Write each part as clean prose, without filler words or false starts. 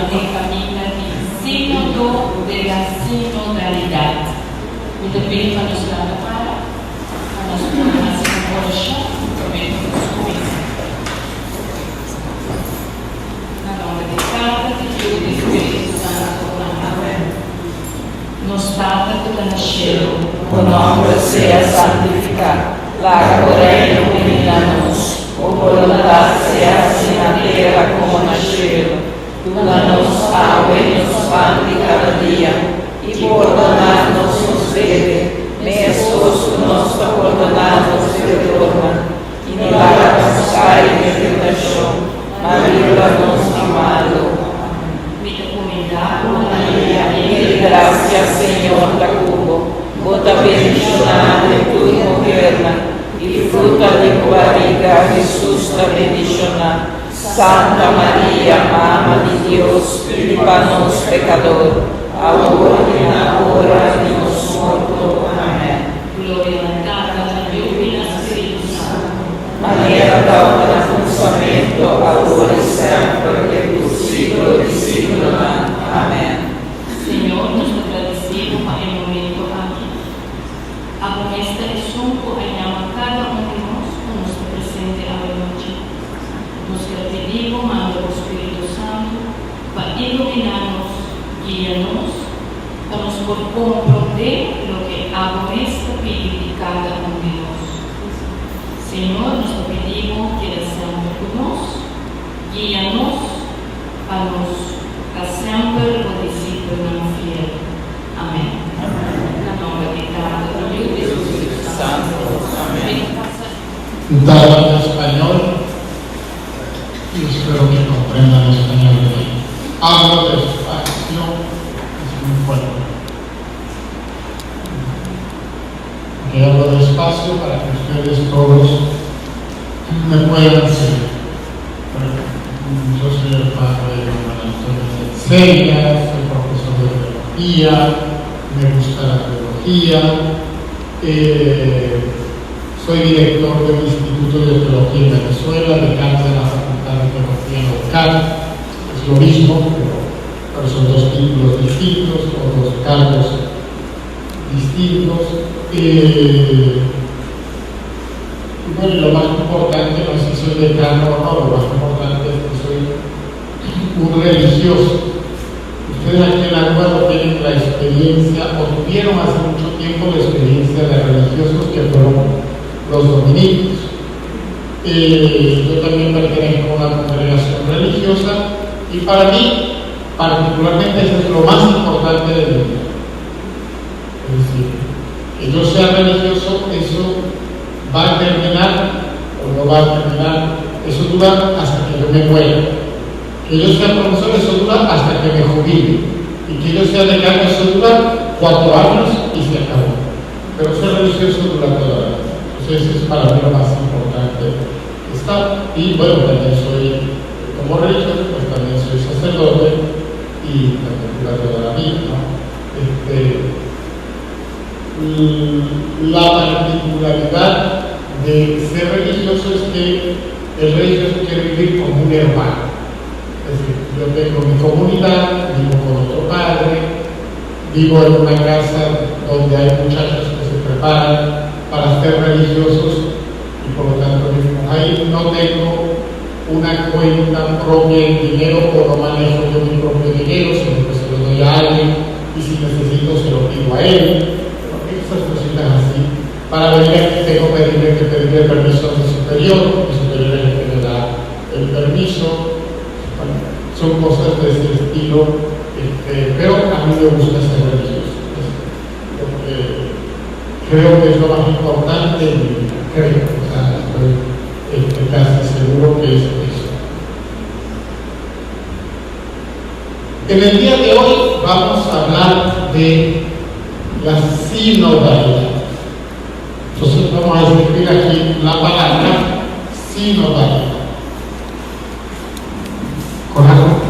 camina el sínodo de la sinodalidad. Y te pido a los lados a los problemas de corazón, prometo que os comienza. Na nome de Padre, de Filho e do Espírito Santo. Amém. Nos Padre que nasceu, o nome seja santificado, la reino venga a nos, o voluntad sea así na terra como na cielo. Dá-nos água e nos pan de cada dia, e perdonar-nos os deveres, mesmo nós perdonamos os devedores, e não nos caia em tentação, mas livra-nos do mal. Maria, de gracia, Senhor, da cubo, bota bendicionada e tu moderna, e fruta de tua barriga, Jesus, da bendicionada. Santa Maria, Mãe de Deus, pedi para nós, pecadores, agora e na hora de nosso morto. Amém. Glória a Deus, e ao Espírito Santo. Maneira da hora do pensamento, agora e sempre, do século de século. Amém. Senhor, nos agradecemos por el momento aqui. A promessa é junto a cada um de nós, com nosso presente a noite. Nos pedimos, manda o Espírito Santo para iluminar-nos, guiar-nos, para nos compreender o que a promessa pede de cada um de nós. Senhor, nos pedimos que sempre conosco, guia-nos para nos sempre o discípulo fiel. Amém. Na nome de Padre, do Filho e do Espírito Santo. Amém. Dado en español, y espero que comprendan español bien. Hablo despacio, es muy fuerte. Que hablo despacio para que ustedes todos me puedan seguir. Yo soy el padre de Manuel Antonio Celia, soy profesor de teología, me gusta la teología, soy director del Instituto de Teología en Venezuela, decano de la Facultad de Teología en UCAL, es lo mismo, pero son dos títulos distintos, o dos cargos distintos. Y bueno, lo más importante no es si soy decano o no, lo más importante es que soy un religioso. Ustedes aquí en Aguado tienen la experiencia, o tuvieron hace mucho tiempo la experiencia de religiosos que fueron los dominicos. Yo también pertenezco a una congregación religiosa y para mí, particularmente, eso es lo más importante de mi vida. Es decir, que yo sea religioso, eso va a terminar o no va a terminar, eso dura hasta que yo me muera. Que yo sea profesor, eso dura hasta que me jubile. Y que yo sea decano, eso dura 4 años y se acabó. Pero ser religioso dura toda la vida. Entonces, es para mí lo más importante. Y bueno, también soy, como religioso, pues también soy sacerdote y también dura toda la vida, ¿no? La particularidad de ser religioso es que el religioso quiere vivir como un hermano. Es decir, yo tengo mi comunidad, vivo con otro padre, vivo en una casa donde hay muchachos que se preparan para ser religiosos y por lo tanto ahí no tengo una cuenta propia en dinero o no manejo yo mi propio dinero, sino que se lo doy a alguien y si necesito se lo pido a él. Esas cositas así. Para venir aquí tengo que pedirle permiso a mi superior es el que me da el permiso. Bueno, son cosas de ese estilo, pero a mí me gusta ser religioso. Creo que es lo más importante en mi vida, creo, o sea, estoy casi seguro que es eso. En el día de hoy vamos a hablar de la sinodalidad. Entonces vamos a escribir aquí la palabra sinodalidad. Con algo.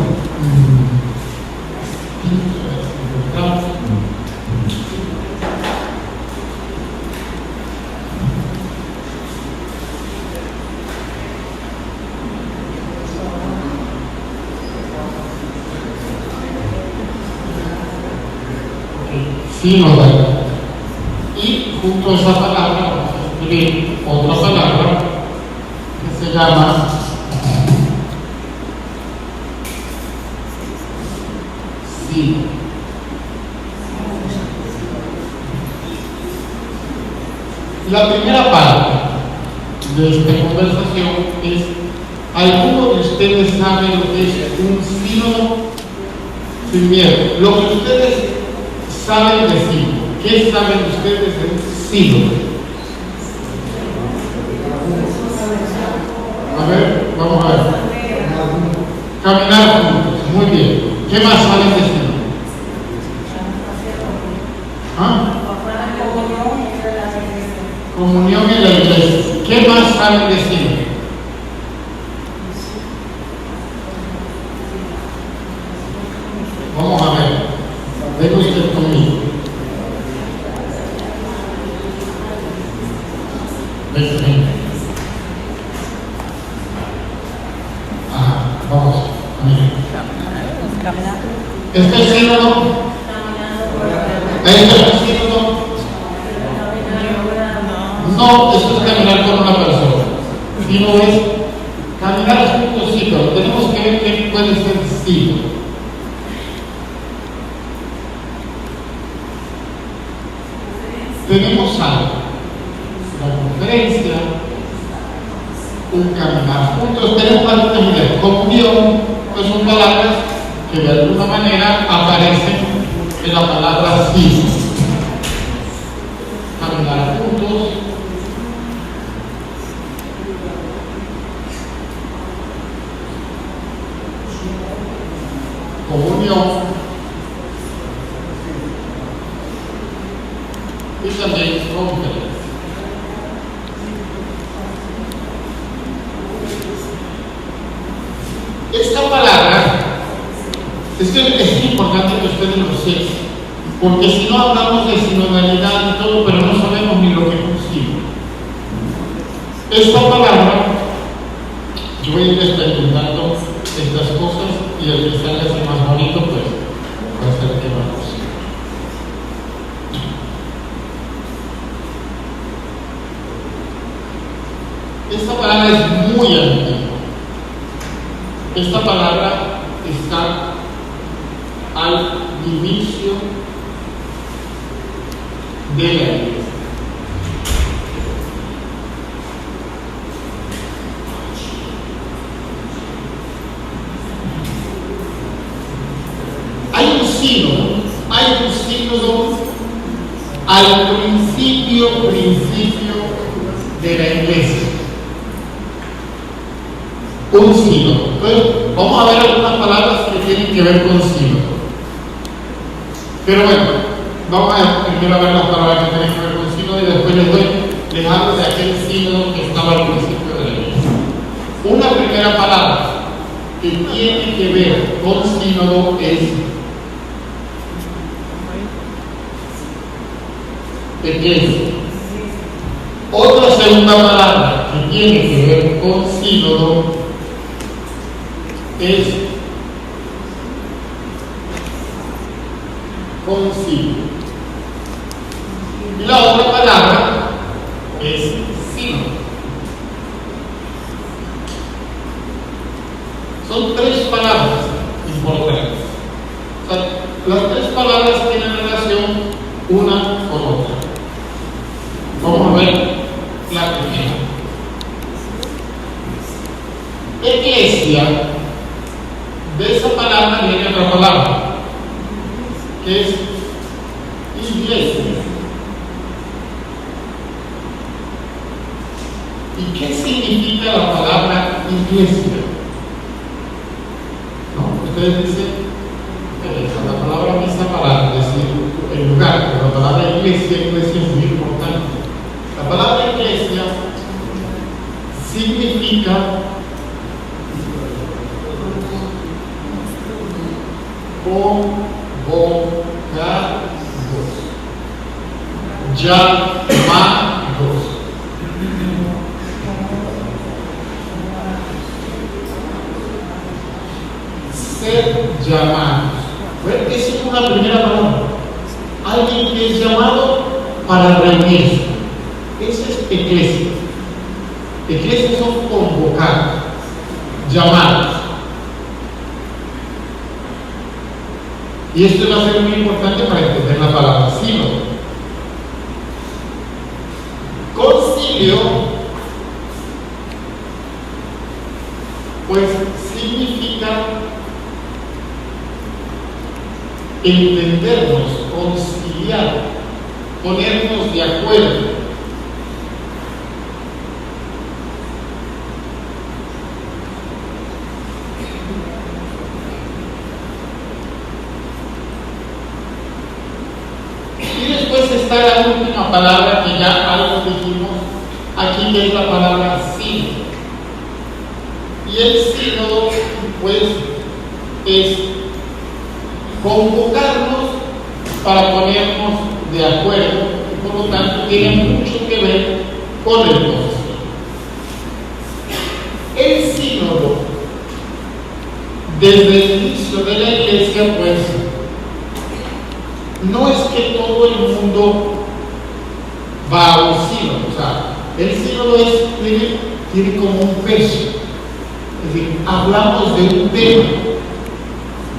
sínodal. Y junto a esa palabra vamos a escribir otra palabra que se llama sí. La primera parte de esta conversación es: ¿alguno de ustedes sabe lo que es un sínodo? Sin miedo, lo que ustedes saben decir. ¿Qué saben ustedes de un sínodo? A ver, vamos a ver. Caminar juntos, muy bien. ¿Qué más saben de sínodo? ¿Ah? Comunión en la iglesia. ¿Qué más saben de sínodo? Vamos a ver. Venga usted conmigo. Ajá, vamos. ¿Este es el sínodo? ¿Este es el sínodo? No, esto es caminar con una persona. Sino es caminar juntos, sí, pero tenemos que ver qué puede ser sínodo. Tenemos algo, la conferencia, un caminar juntos, tenemos varias ideas. Comunión, pues son palabras que de alguna manera aparecen en la palabra sí. Caminar juntos, comunión, y también conferencia. Esta palabra es importante que ustedes lo sepan, porque si no hablamos de sinodalidad y todo, pero no sabemos ni lo que consigue. Esta palabra, yo voy a ir experimentando estas cosas y el que salga así más bonito, pues va a ser que vamos. Esta palabra es muy antigua. Esta palabra está al inicio de la iglesia. Hay un sínodo al principio de la iglesia. Un sínodo. Entonces, vamos a ver algunas palabras que tienen que ver con sínodo. Pero bueno, vamos a primero ver las palabras que tienen que ver con sínodo y después les hablo de aquel sínodo que estaba al principio de la iglesia. Una primera palabra que tiene que ver con sínodo es iglesia. Otra segunda palabra que tiene que ver con sínodo es concilio. Y la otra palabra es sínodo. Son tres palabras importantes. O sea, las tres palabras tienen relación una con otra. Vamos a ver la primera. Iglesia, de esa palabra viene otra palabra, que es iglesia. ¿Y qué significa la palabra iglesia? No, ustedes dicen, la palabra misa para decir el lugar, pero la palabra iglesia es muy importante. La palabra iglesia significa convocados, llamados. Ser llamados. Esa es una primera palabra. alguien que es llamado para reunirse. Esa es eclesia. Eclesia son convocados, llamados. Y esto va a ser muy importante para entender la palabra sínodo. Concilio, pues significa entendernos, conciliar, ponernos de acuerdo. Y después está la última palabra que ya algo dijimos aquí, que es la palabra sínodo. Y el sínodo, pues, es convocarnos para ponernos de acuerdo, y por lo tanto tiene mucho que ver con el concilio. El sínodo, desde el inicio de la iglesia, pues, no es que todo el mundo va a un sínodo. O sea, el sínodo tiene como un peso. Es decir, hablamos de un tema,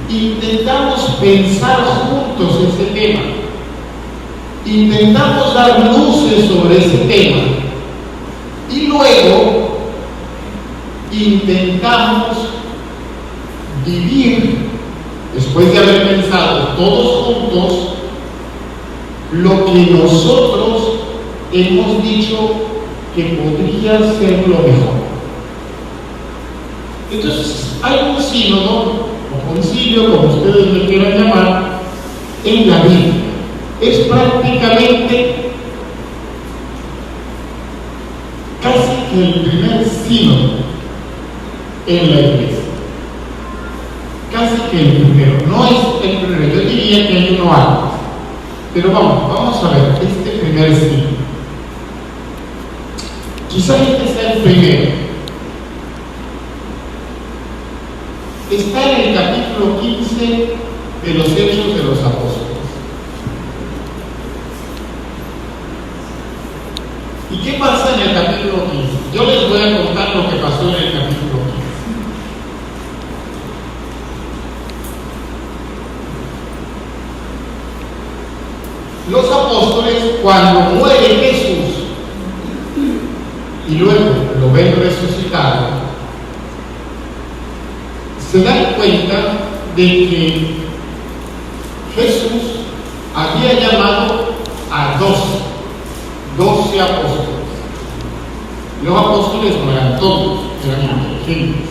intentamos pensar juntos ese tema, intentamos dar luces sobre ese tema y luego intentamos vivir, después de haber pensado todos juntos, lo que nosotros hemos dicho que podría ser lo mejor. Entonces, hay un sínodo o concilio, como ustedes le quieran llamar, en la Biblia. Es prácticamente casi que el primer sínodo en la iglesia. Casi que el primero. No es el primero, yo diría que hay uno antes. Pero vamos a ver este primer sínodo. Quizás este sea el primero. Está en el capítulo 15 de los Hechos de los Apóstoles. ¿Y qué pasa en el capítulo 15? Yo les voy a contar lo que pasó en el capítulo 15. Los apóstoles, cuando muere Jesús y luego lo ven resucitado, se dan cuenta de que Jesús había llamado a 12 apóstoles. Los apóstoles no eran todos, eran inteligentes.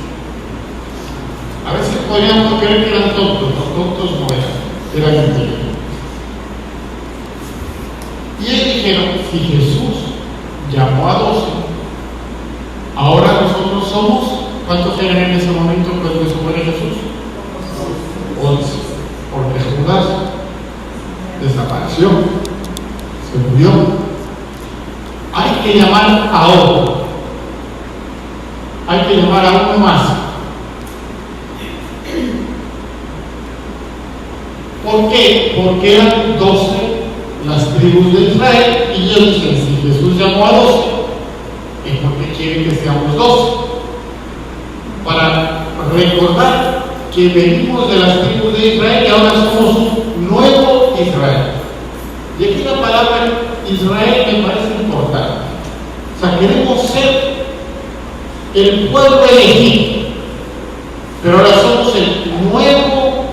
A veces podríamos creer que eran tontos, los tontos no eran inteligentes. Y ellos dijeron, si Jesús llamó a 12, ahora nosotros somos, ¿cuántos eran en ese momento cuando se muere Jesús? 11, porque Judas desapareció, se murió. Hay que llamar a otro, hay que llamar a uno más. ¿Por qué? Porque eran 12 las tribus de Israel, y ellos dicen, si Jesús llamó a 12, es porque quiere que seamos 12. Para recordar que venimos de las tribus de Israel y ahora somos un nuevo Israel. Y aquí la palabra Israel me parece importante. O sea, queremos ser el pueblo elegido, pero ahora somos el nuevo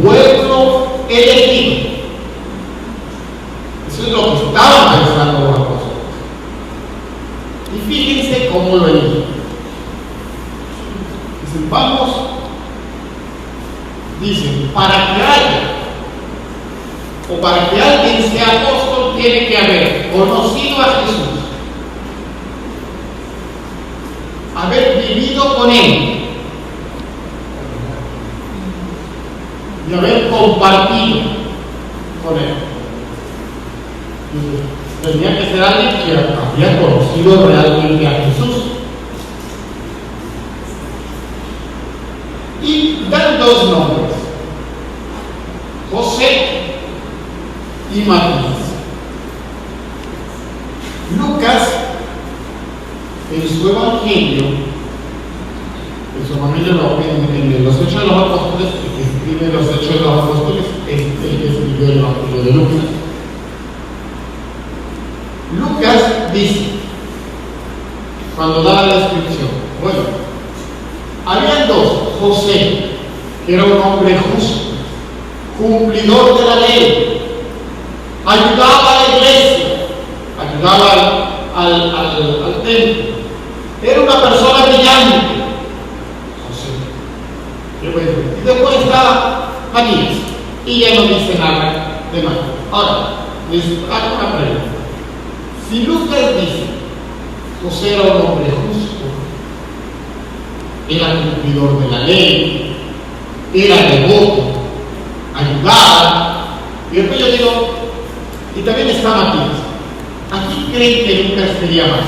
pueblo elegido. Eso es lo que estaban pensando los apóstoles. Y fíjense cómo lo eligen. Dicen, para que haya, o para que alguien sea apóstol, tiene que haber conocido a Jesús, haber vivido con Él y haber compartido con Él. Tenía que ser alguien que había conocido realmente a Jesús. Y dan dos nombres, José y Matías. Lucas, en su Evangelio, en los Hechos de los Apóstoles, el que escribe los Hechos de los Apóstoles es el que escribió el Evangelio de Lucas. Lucas dice, cuando da la descripción, bueno, había dos: José, que era un hombre justo, cumplidor de la ley, ayudaba a la iglesia, ayudaba al templo, era una persona brillante, José. Y después estaba Matías, y ya no dice nada de más. Ahora, les hago una pregunta. Si Lucas dice, José era un hombre justo, era cumplidor de la ley, era devoto, ayudaba, y después yo digo, y también está Matías, ¿a quién creen que Lucas quería más?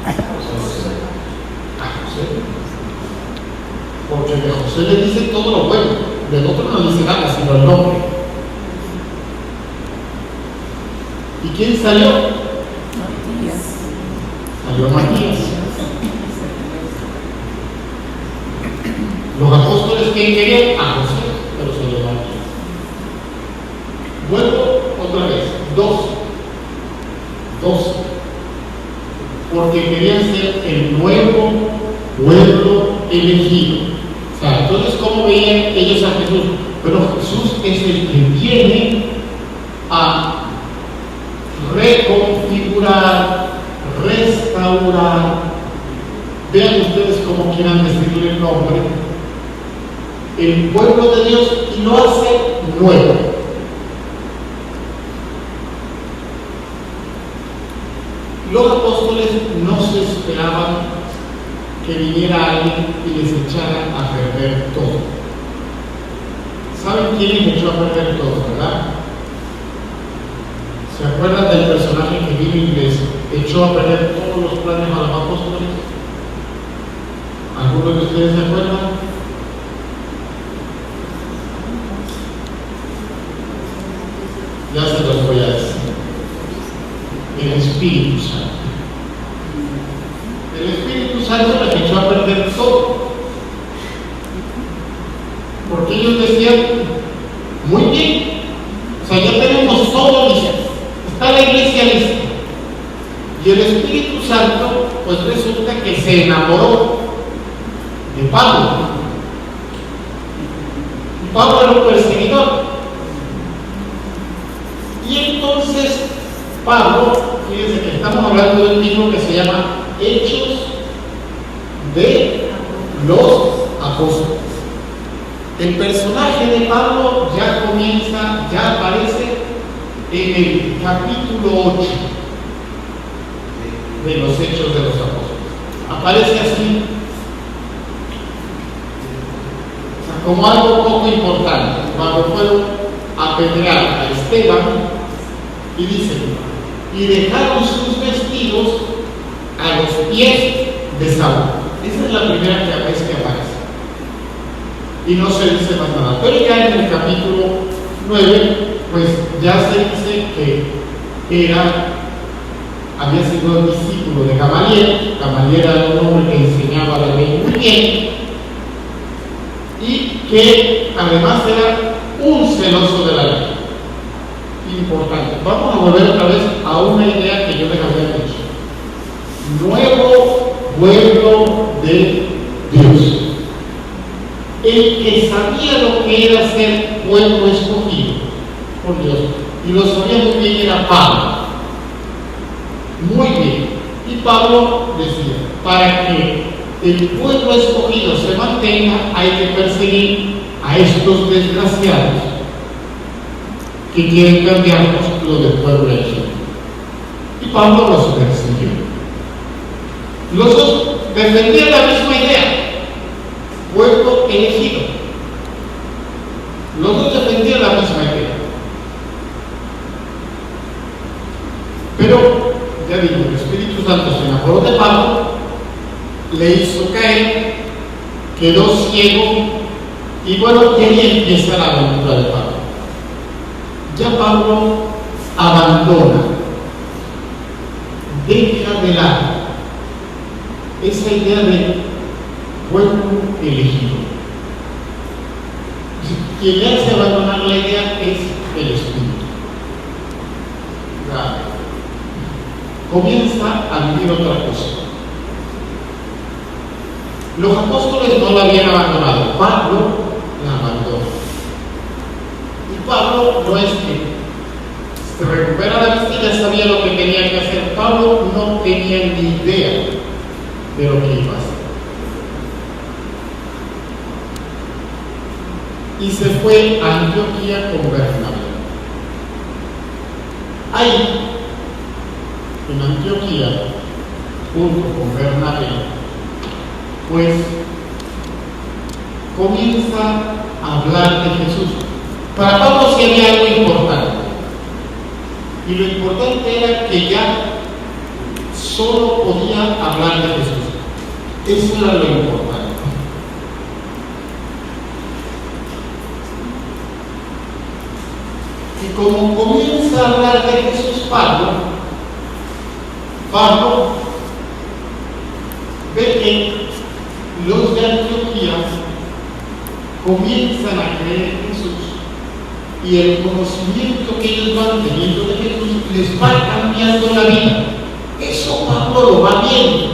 A José. Porque de José le dice todo lo bueno, del otro no dice nada, sino el nombre. ¿Y quién salió? Matías. Salió Matías. Los apóstoles, ¿quién querían? A José, pero salió Matías. Vuelvo otra vez, dos, porque querían ser el nuevo pueblo elegido. O sea, entonces, ¿cómo veían ellos a Jesús? Pero Jesús es el que viene a reconfigurar, restaurar. Vean ustedes cómo quieran decirle el nombre, el pueblo de Dios, y lo hace nuevo. Los apóstoles no se esperaban que viniera alguien y les echara a perder todo. ¿Saben quién les echó a perder todo, verdad? ¿Se acuerdan del personaje que vino y les echó a perder todos los planes a los apóstoles? ¿Algunos de ustedes se acuerdan? Ya se los voy a decir. El Espíritu Santo. El Espíritu Santo les echó a perder todo. Porque ellos decían, muy bien, o sea, ya tenemos todo listo, está la iglesia lista. Y el Espíritu Santo, pues resulta que se enamoró de Pablo. Y Pablo era un perseguidor. Y entonces Pablo, fíjense que estamos hablando de un libro que se llama Hechos de los Apóstoles. El personaje de Pablo ya comienza, ya aparece en el capítulo 8 de los Hechos de los Apóstoles. Aparece así, o sea, como algo poco importante. Cuando fueron a apedrear a Esteban, y dice, y dejaron sus vestidos a los pies de Saúl. Esa es la primera vez que aparece. Y no se dice más nada. Pero ya en el capítulo 9, pues ya se dice que había sido discípulo de Gamaliel. Gamaliel era un hombre que enseñaba la ley muy bien y que además era un celoso de la ley. Importante. Vamos a volver otra vez a una idea que yo les había dicho. Nuevo pueblo de Dios. El que sabía lo que era ser pueblo escogido por Dios, y lo sabía muy bien, era Pablo. Muy bien. Y Pablo decía, para que el pueblo escogido se mantenga, hay que perseguir a estos desgraciados que quieren cambiarnos lo del pueblo elegido. Y Pablo los persiguió. Los dos defendían la misma idea, pueblo elegido. Los dos defendían la misma idea. Pero, ya digo, el Espíritu Santo se enamoró de Pablo, le hizo caer, quedó ciego, y bueno, quería empezar la aventura de Pablo. ya Pablo abandona, deja de lado esa idea de pueblo elegido. Quien le hace abandonar la idea es el Espíritu. Comienza a vivir otra cosa. Los apóstoles no la habían abandonado, Pablo la abandona. Y Pablo no es que se recupera la vista y ya sabía lo que tenía que hacer. Pablo no tenía ni idea de lo que iba a hacer. Y se fue a Antioquía con Bernabé. Ahí, en Antioquía, junto con Bernabé, pues comienza a hablar de Jesús. Para Pablo sí había algo importante. Y lo importante era que ya solo podía hablar de Jesús. Eso era lo importante. Y como comienza a hablar de Jesús Pablo ve que los de Antioquía comienzan a creer en Jesús y el conocimiento que ellos van teniendo de Jesús les va cambiando la vida. Eso Pablo lo va viendo.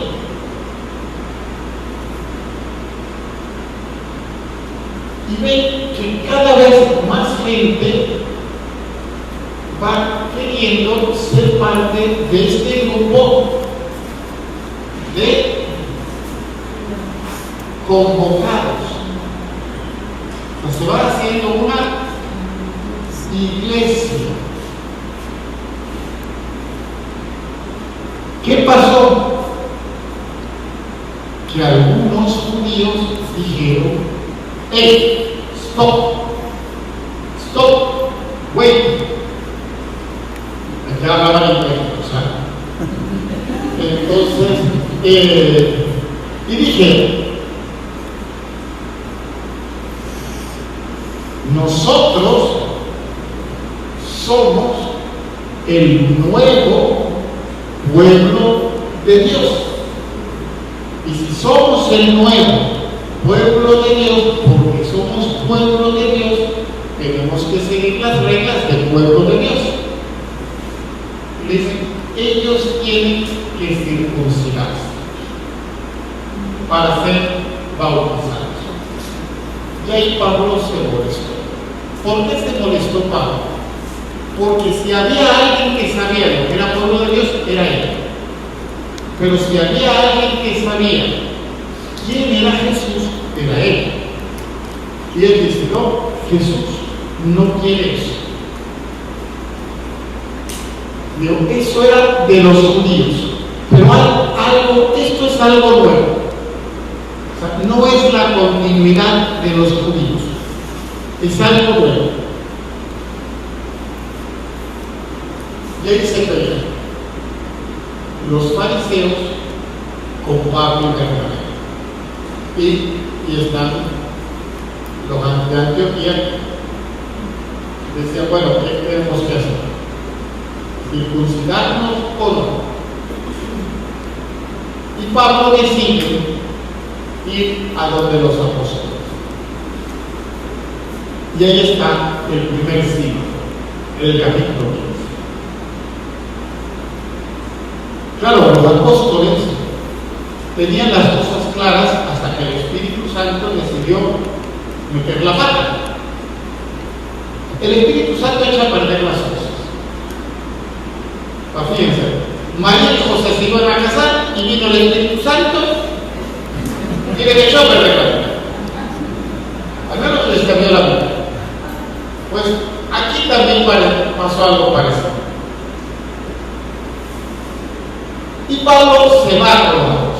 Y ve que cada vez más gente va queriendo ser parte de este grupo de convocados. O sea, se va haciendo una iglesia. ¿Qué pasó? Que algunos judíos dijeron: ¡hey! ¡Stop! ¡Wait! Aquí hablaban en inglés, ¿sabes? Entonces, y dije: nosotros somos el nuevo pueblo de Dios. Y si somos el nuevo pueblo de Dios, porque somos pueblo de Dios, tenemos que seguir las reglas del pueblo de Dios. Ellos tienen que circuncidarse para ser bautizados. Y ahí Pablo se molestó. ¿Por qué se molestó Pablo? Porque si había alguien que sabía lo que era pueblo de Dios, era él. Pero si había alguien que sabía quién era Jesús, era él. Y él dice: no, Jesús no quiere eso. Digo, eso era de los judíos. Pero esto es algo nuevo. O sea, no es la continuidad de los judíos. Es algo nuevo. Y ahí se pelea los fariseos con Pablo y Bernabé. Y están los de Antioquía. Decían: bueno, ¿qué tenemos que hacer? ¿Circuncidarnos o no? Y Pablo decide ir a donde los apóstoles. Y ahí está el primer signo, en el capítulo 15. Claro, los apóstoles tenían las cosas claras hasta que el Espíritu Santo decidió meter la pata. El Espíritu Santo echa a perder las cosas. Fíjense, María y José se iban a casar y vino el Espíritu Santo y les echó a perder la vida. Al menos les cambió la vida. Pues aquí también pasó algo parecido. Y Pablo se va con los dos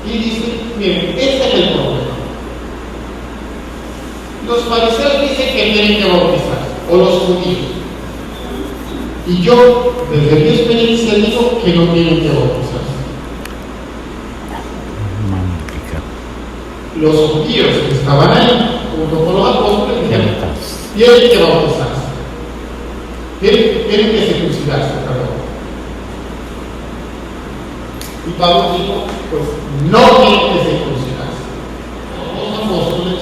y dice: miren, este es el problema. Los fariseos dicen que tienen que bautizar, o los judíos. Y yo, desde mi experiencia, digo que no tienen que bautizarse. Los judíos que estaban ahí, junto con los apóstoles, dijeron: tienen que bautizarse. tienen que circuncidarse, perdón. Y Pablo dijo, pues no tienen que circuncidarse. Los apóstoles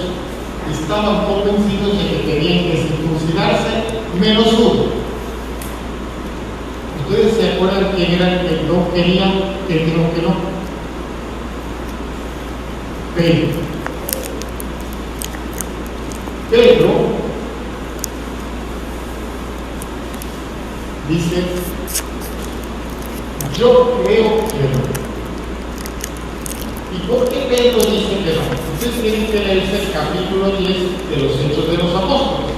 estaban convencidos de que tenían que circuncidarse menos uno. ¿Ustedes se acuerdan quién era el que no quería, el que no que no? Pedro dice, yo creo que no. ¿Y por qué Pedro dice que no? Ustedes tienen que leerse el capítulo 10 de los Hechos de los Apóstoles.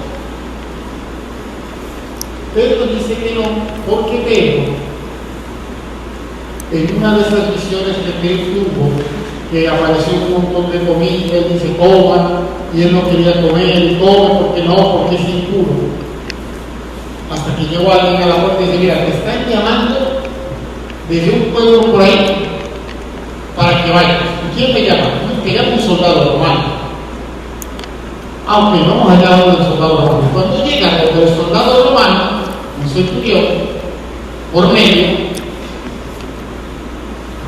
Pedro dice que no, porque Pedro, en una de esas visiones que él tuvo, que apareció un montón de comida, él dice, toma, y él no quería comer, y come, porque no, porque es impuro. Hasta que llegó alguien a la puerta y dice, mira, te están llamando desde un pueblo por ahí para que vayas. ¿Y quién te llama? Te llama un soldado romano. Aunque no hemos hallado del soldado romano. Cuando llega el soldado romano, un centurión, por medio,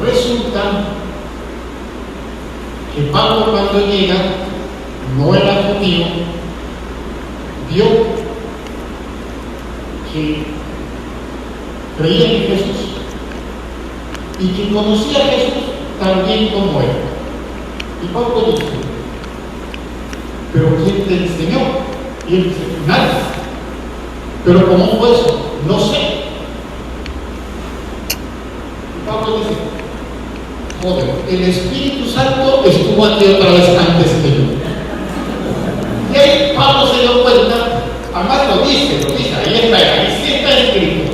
resulta que Pablo, cuando llega, no era judío, vio que creía en Jesús y que conocía a Jesús tan bien como él. Y Pablo dice, ¿pero quién te enseñó? Y él dice, nadie. ¿Pero cómo fue eso? No sé. Y Pablo dice, joder, el Espíritu Santo estuvo aquí otra vez antes que yo. Y ahí Pablo se dio cuenta, además lo dice, ahí sí está escrito,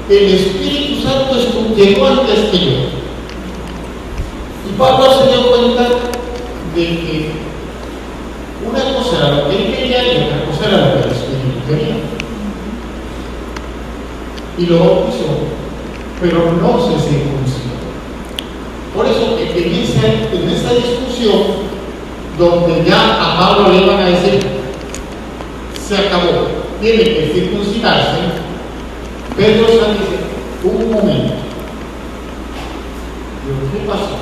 el Espíritu Santo llegó antes que yo. Y Pablo se dio cuenta de que una cosa era lo que él quería y otra cosa era lo que el Espíritu quería. Y lo bautizó, pero no se circuncidó. Por eso en esa discusión, donde ya a Pablo le iban a decir, se acabó, tiene que circuncidarse, Pedro se dice, un momento, ¿qué pasó?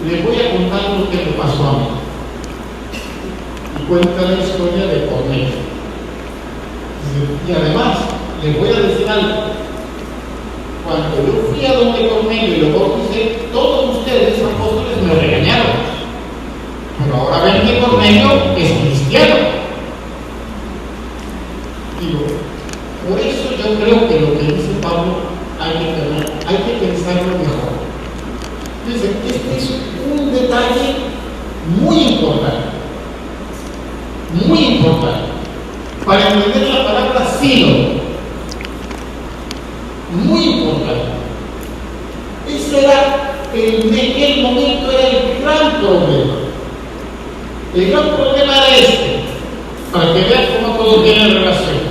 Les voy a contar lo que me pasó a mí. Y cuenta la historia de Cornelio. Y además, les voy a decir algo. Cuando yo fui a donde Cornelio y lo bauticé, todos ustedes, apóstoles, me regañaron. Pero ahora ven que Cornelio es cristiano. Digo, por eso yo creo que lo que dice Pablo hay que pensarlo mejor. Dice, este es un detalle muy importante. Muy importante. Para entender la palabra sínodo. Muy importante. Ese era, en aquel momento era el gran problema. El gran problema era este, para que vean cómo todo tiene relación.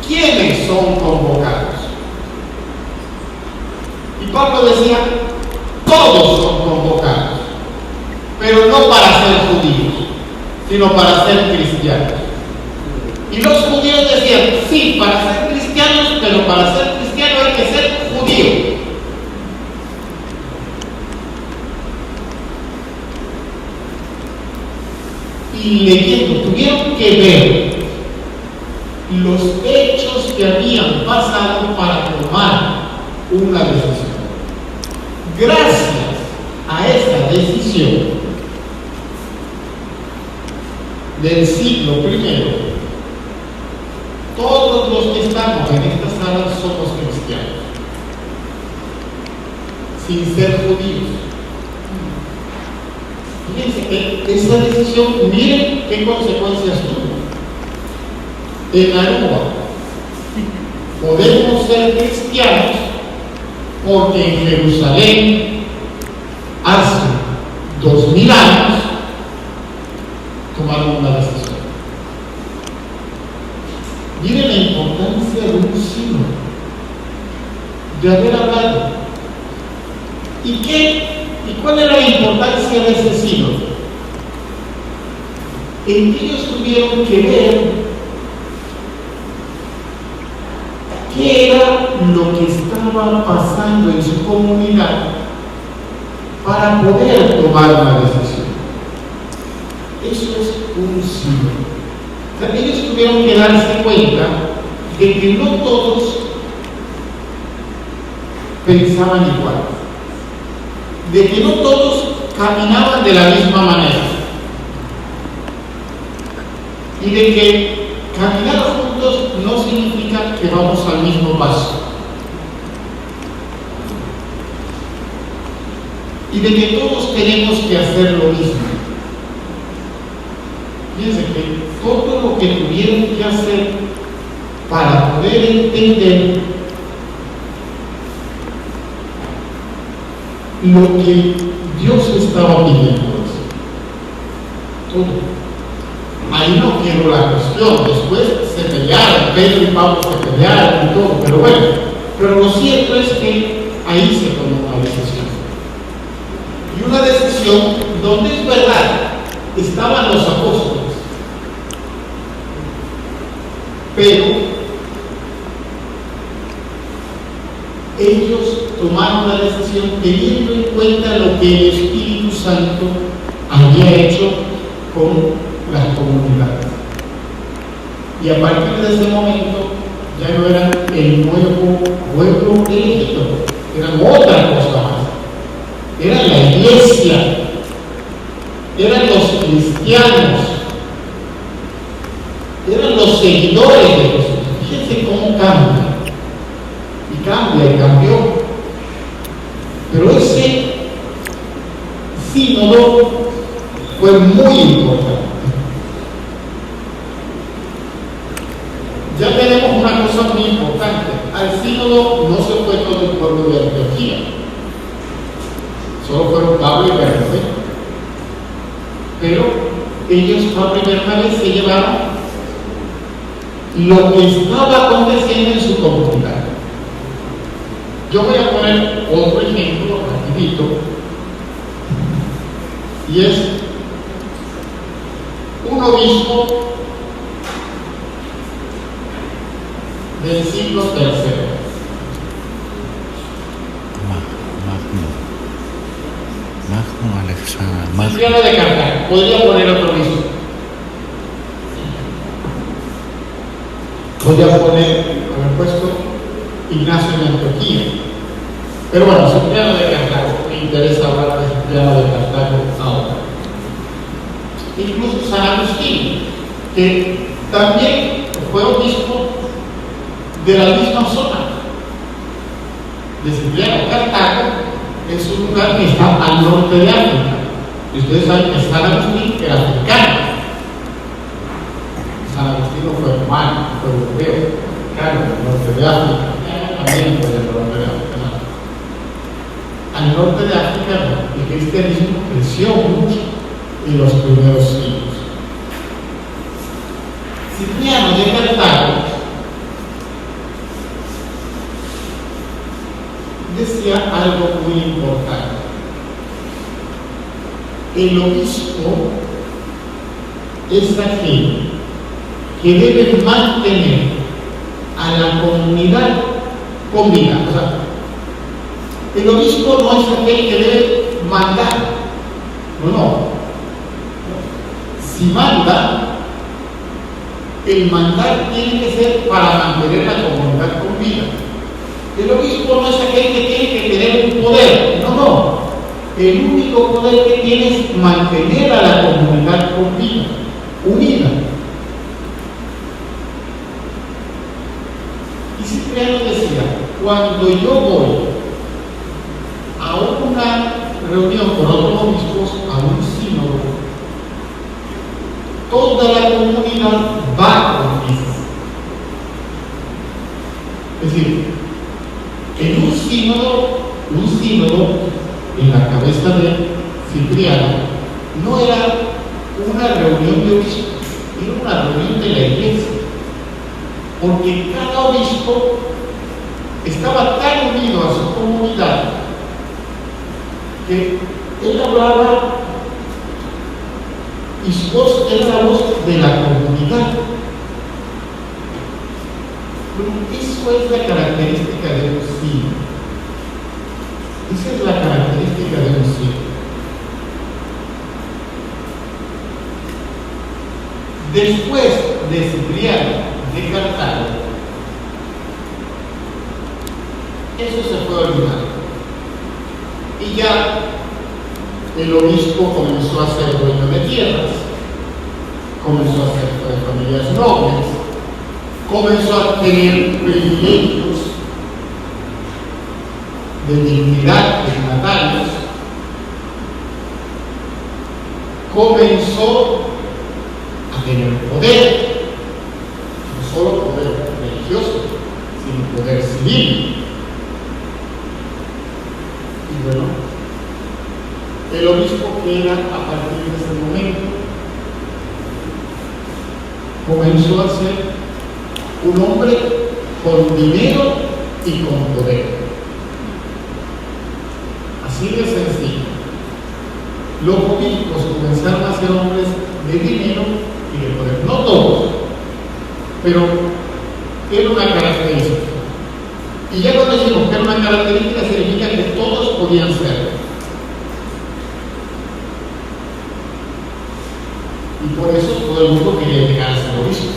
¿Quiénes son convocados? Y Pablo decía, todos son convocados, pero no para ser judíos, sino para ser cristianos. Y los judíos decían, sí, para ser cristianos, pero para ser cristiano hay que ser judío. Y leyendo, tuvieron que ver los hechos que habían pasado para tomar una decisión. Gracias a esa decisión del siglo I, todos los que estamos en esta sala somos cristianos, sin ser judíos. Fíjense que esa decisión, miren qué consecuencias tuvo. En Aruba podemos ser cristianos porque en Jerusalén hace 2000 años tomaron una decisión. Miren la importancia de un sínodo, de haber hablado. ¿Y cuál era la importancia de ese sínodo? en que ellos tuvieron que ver qué era lo que estaba pasando en su comunidad para poder tomar una decisión. Eso es un símbolo. O sea, ellos tuvieron que darse cuenta de que no todos pensaban igual, de que no todos caminaban de la misma manera y de que caminar juntos no significa que vamos al mismo paso y de que todos tenemos que hacer lo mismo. Fíjense que todo lo que tuvieron que hacer para poder entender lo que Dios estaba pidiendo, todo. Ahí no quiero la cuestión, después se pelearon, Pedro y Pablo se pelearon y todo, pero bueno, pero lo cierto es que ahí se tomó una decisión. Y una decisión donde es verdad, estaban los apóstoles, pero ellos tomaron la decisión teniendo en cuenta lo que el Espíritu Santo había hecho con las comunidades. Y a partir de ese momento ya no eran el nuevo pueblo elegido, eran otra cosa más. Eran la iglesia, eran los cristianos, eran los seguidores de Jesús. Fíjense cómo cambia. Y cambia y cambió. Pero ese sínodo fue muy importante. Ya tenemos una cosa muy importante. Al sínodo no se fue todo el pueblo de Antioquía. Solo fueron Pablo y Bernabé. Pero ellos, Pablo y Bernabé, se llevaron lo que estaba aconteciendo en su comunidad. Yo voy a poner otro ejemplo rapidito, y es un obispo del siglo III. Magno Alexander. Cipriano de Cartago. Podría poner otro obispo. Podría haber puesto Ignacio de Antioquía. Pero bueno, Cipriano de Cartago, me interesa hablar de Cipriano de Cartago ahora. Incluso San Agustín, que también fue obispo de la misma zona de Cipriano. Cartago es un lugar que está al norte de África. Y ustedes saben que San Agustín era africano. San Agustín no fue romano, fue europeo, africano, al norte de África. También fue del norte de África. Al norte de África, el cristianismo creció mucho en los primeros siglos. Cipriano de Cartago decía algo muy importante. El obispo es aquel que debe mantener a la comunidad con vida. O sea, el obispo no es aquel que debe mandar. No. Si manda, el mandar tiene que ser para mantener la comunidad con vida. El obispo no es aquel que tiene que tener un poder. No. El único poder que tiene es mantener a la comunidad con vida, unida. Y Cipriano decía, cuando yo voy a una reunión con otros obispos, a un sínodo, toda la comunidad va conmigo. Es decir, en un sínodo en la cabeza de Cipriano no era una reunión de obispos, era una reunión de la iglesia, porque cada obispo estaba tan unido a su comunidad que él hablaba y su voz era la voz de la comunidad. Pero eso es la característica de un signo. Esa es la característica de un signo. Después de Cipriano de Cartago, eso se fue olvidando. Y ya el obispo comenzó a ser dueño de tierras, comenzó a ser de familias nobles, comenzó a tener privilegios de dignidad dignatarios, comenzó a tener poder, no solo poder religioso, sino poder civil. Y bueno, el obispo que era a partir de ese momento comenzó a ser un hombre con dinero y con poder. Así de sencillo. Los obispos comenzaron a ser hombres de dinero y de poder. No todos, pero era una característica. Y ya cuando decimos que era una característica, significa que todos podían ser. Y por eso todo el mundo quería llegar a ser obispo.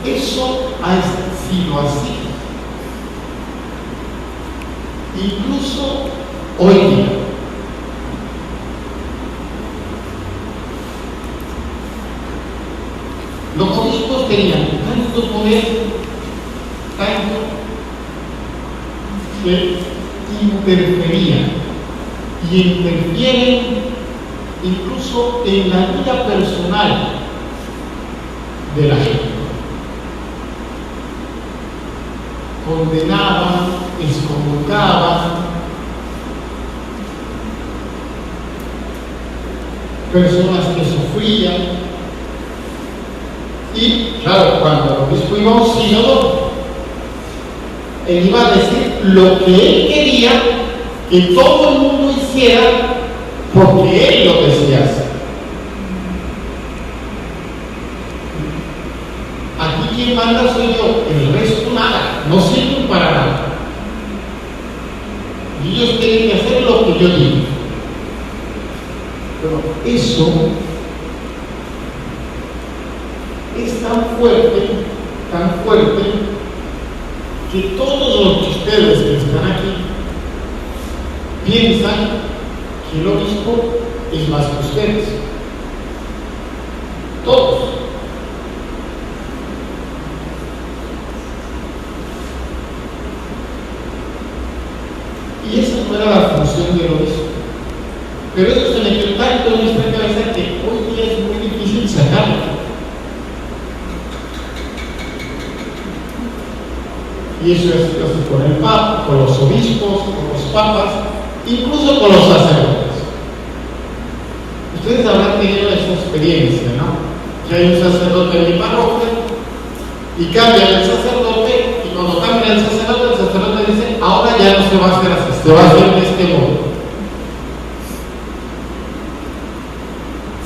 Eso ha sido así. Incluso hoy día. Los obispos tenían tanto poder, tanto que interferían y interfieren incluso en la vida personal de la gente. Condenaban, excomulgaban, personas que sufrían. Y claro, cuando el obispo iba a un sínodo, él iba a decir lo que él quería que todo el mundo hiciera porque él lo decía hacer. Aquí quien manda soy yo, el resto nada, no sirven para nada. Y ellos tienen que hacer lo que yo digo. Pero eso es tan fuerte, que todos los de ustedes que están aquí piensan que el obispo es más que ustedes. Todos. Y esa no era la función del obispo. Pero eso se metió tanto en nuestra cabeza que hoy día es muy difícil sacarlo. Y eso es así con el Papa, con los obispos, con los papas, incluso con los sacerdotes. Ustedes habrán tenido esa experiencia, ¿no? Que hay un sacerdote en mi parroquia y cambian el sacerdote, y cuando cambian el sacerdote dice, ahora ya no se va a hacer así, se va a hacer de este modo.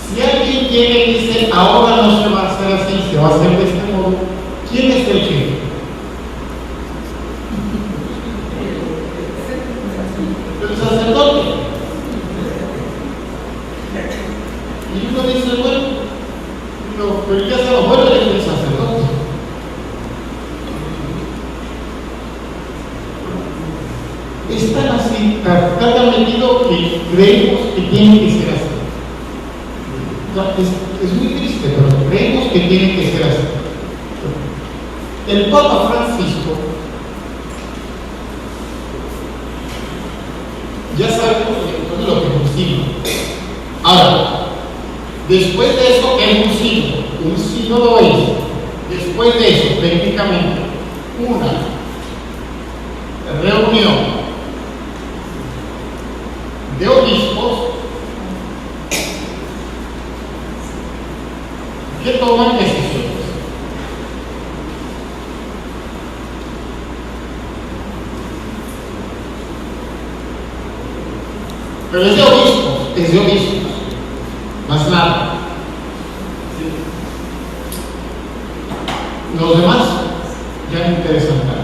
Si alguien llega y dice, ahora no se va a hacer así, se va a hacer de este modo, ¿quién es el jefe? El sacerdote. Y uno dice, bueno, no, pero ya se lo bueno es el sacerdote. Es tan así, tan metido que creemos que tiene que ser así. Es muy triste, pero creemos que tiene que ser así. El Papa Francisco, ya sabemos lo que es un signo. Ahora, después de eso, ¿qué es un signo? Un sínodo es, después de eso, técnicamente, una reunión de obispos que toman decisiones. Pero es de obispos, más nada. Los demás ya me interesan tanto.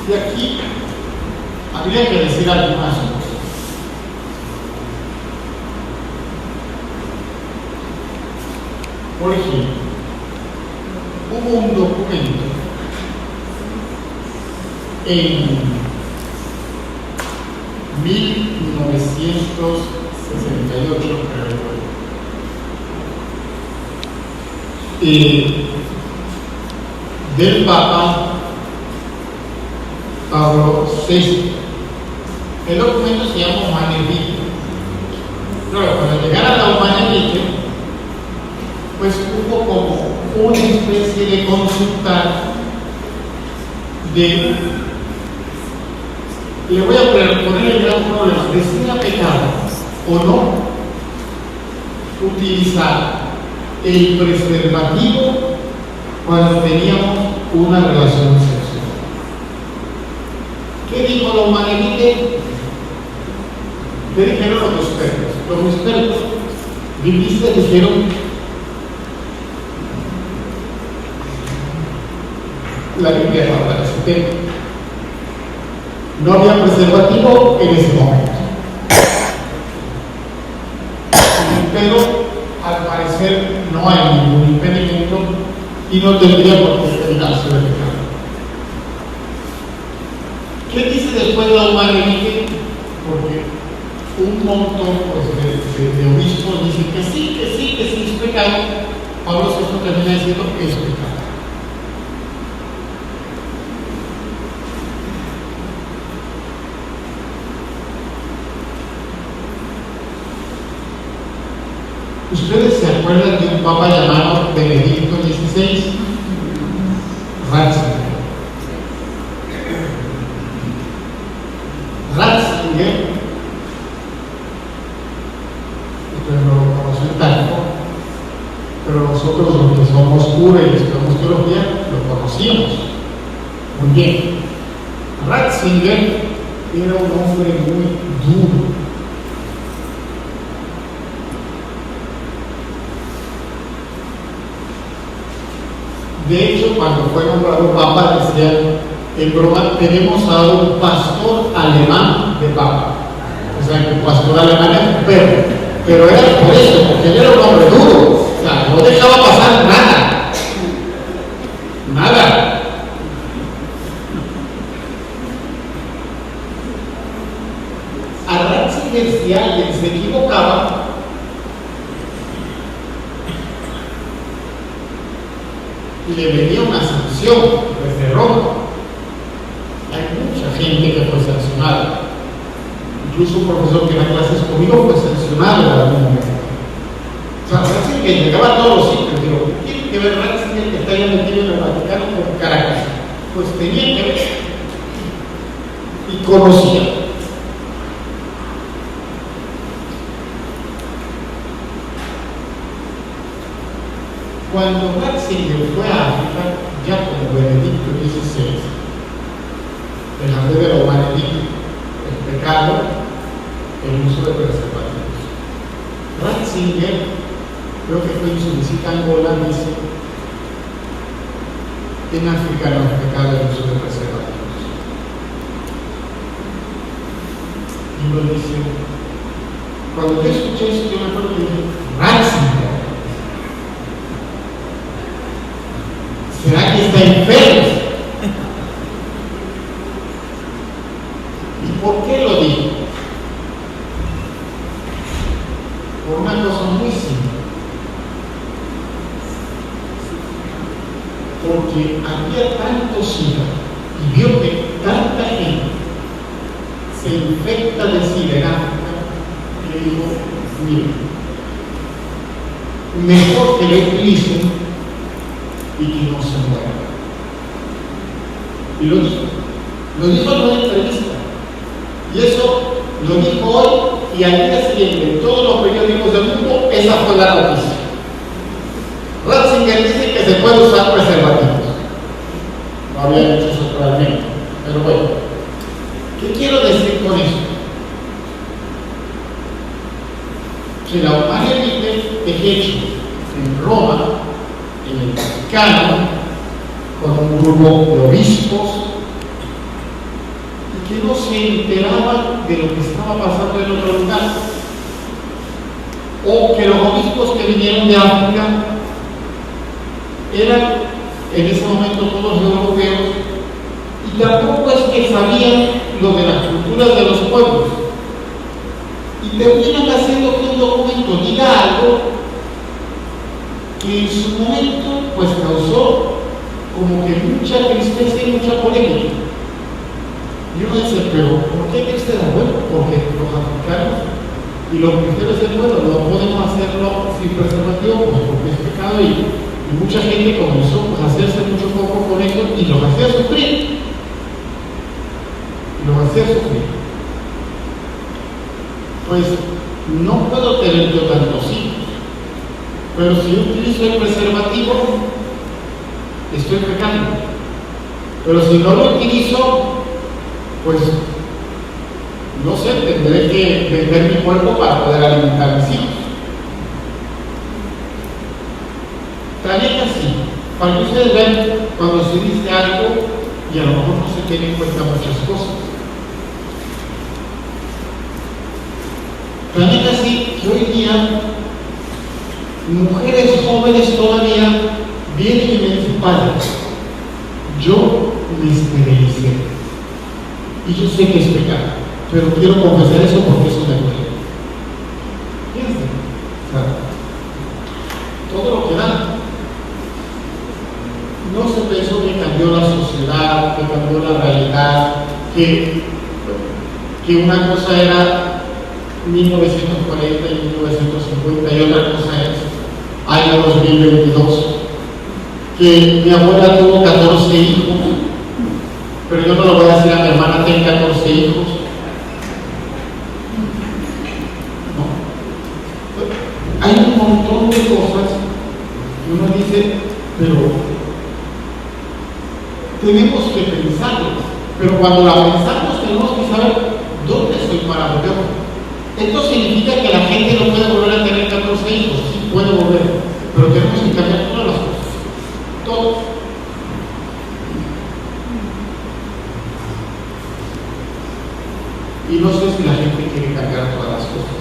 Y aquí habría que decir algo más. Por ejemplo, hubo un documento en 1968, del Papa Pablo VI. El documento se llama Humane Vitae. Claro, cuando llegaron a la Humane Vitae, pues hubo como una especie de consulta de, le voy a poner el gran problema de si era pecado o no utilizar el preservativo cuando teníamos una relación sexual. ¿Qué dijo la Humane Vitae? ¿Qué dijeron los expertos? Los expertos biblistas dijeron: la Biblia habla de ese tema. No había preservativo en ese momento. Pero al parecer no hay ningún impedimento y no tendría por qué terminarse de pecado. ¿Qué dice después la Humane Vitae? Porque un montón pues, de obispos dicen que sí es pecado. Pablo VI termina diciendo que es pecado. ¿Ustedes se acuerdan de un papa llamado Benedicto XVI? Ratzinger, ustedes no lo conocen tanto, pero nosotros los que somos curas y estudiamos teología, lo conocíamos muy bien. Ratzinger era un hombre muy duro. De hecho, cuando fue nombrado papa, decían en broma: tenemos a un pastor alemán de papa. O sea, que el pastor alemán es un perro. Pero era por eso, porque él era un hombre duro. O sea, no dejaba pasar nada. Nada. A Ratzinger, si alguien se equivocaba, le venía una sanción desde Roma. Hay mucha gente que fue sancionada. Incluso un profesor que da clases conmigo fue sancionado en algún momento. O sea, Ratzinger llegaba a todos los sitios. Digo, ¿qué tiene que ver Ratzinger que está ya metido en el Vaticano con Caracas? Pues tenía que ver. Y conocía. Cuando Ratzinger fue a África, ya como Benedicto XVI, en la fe de la Humane Vitae, el pecado, el uso de preservativos. Ratzinger, creo que fue en su visita a Angola, dice: en África no es pecado el uso de preservativos. Y lo dice, cuando yo escuché eso, yo me acuerdo que dije: Ratzinger, ¿será que está enfermo? ¿Y por qué lo dijo? Por una cosa muy simple. Porque había tantos hijos y vio que tanta gente se infecta de SIDA en África, que dijo: mira, mejor que lo utilicen y que no se muera. Y lo dijo en una entrevista. Y eso lo dijo hoy, y al día siguiente en todos los periódicos del mundo esa fue la noticia. Ratzinger dice que se puede usar preservativos. No había dicho eso claramente, pero bueno. ¿Qué quiero decir con esto? Que la Humana Vitae es hecho en Roma, en el Vaticano, con un grupo de obispos, y que no se enteraban de lo que estaba pasando en otro lugar, o que los obispos que vinieron de África eran en ese momento todos europeos, y tampoco es que sabían lo de las culturas de los pueblos, y terminan haciendo que un documento diga algo que en su momento pues causó como que mucha tristeza y mucha polémica. Y uno dice, pero ¿por qué tristeza? Bueno, porque los africanos y los cristianos dicen, bueno, no podemos hacerlo sin preservativo, pues porque es pecado, y mucha gente comenzó pues, a hacerse mucho poco con eso y los hacía sufrir. Pues no puedo tener yo tantos hijos, pero si yo utilizo el preservativo, estoy pecando. Pero si no lo utilizo, pues no sé, tendré que vender mi cuerpo para poder alimentar a mis hijos. También así, para que ustedes vean cuando se dice algo y a lo mejor no se tienen en cuenta muchas cosas. También así que hoy día mujeres jóvenes todavía vienen y me dicen, padre, yo me esterilicé y yo sé que es pecado, pero quiero confesar eso porque eso me duele. Fíjense, todo lo que da. No se pensó que cambió la sociedad, que cambió la realidad, que una cosa era 1940 y 1950 y otra cosa es año 2022, que mi abuela tuvo 14 hijos, pero yo no lo voy a decir a mi hermana, tiene 14 hijos. No. Hay un montón de cosas que uno dice, pero tenemos que pensarlas, pero cuando la pensamos tenemos que saber dónde estoy parado yo. Esto significa que la gente no puede volver a tener 14 hijos, sí puede volver, pero tenemos que cambiar todas las cosas, todo. Y no sé si la gente quiere cambiar todas las cosas.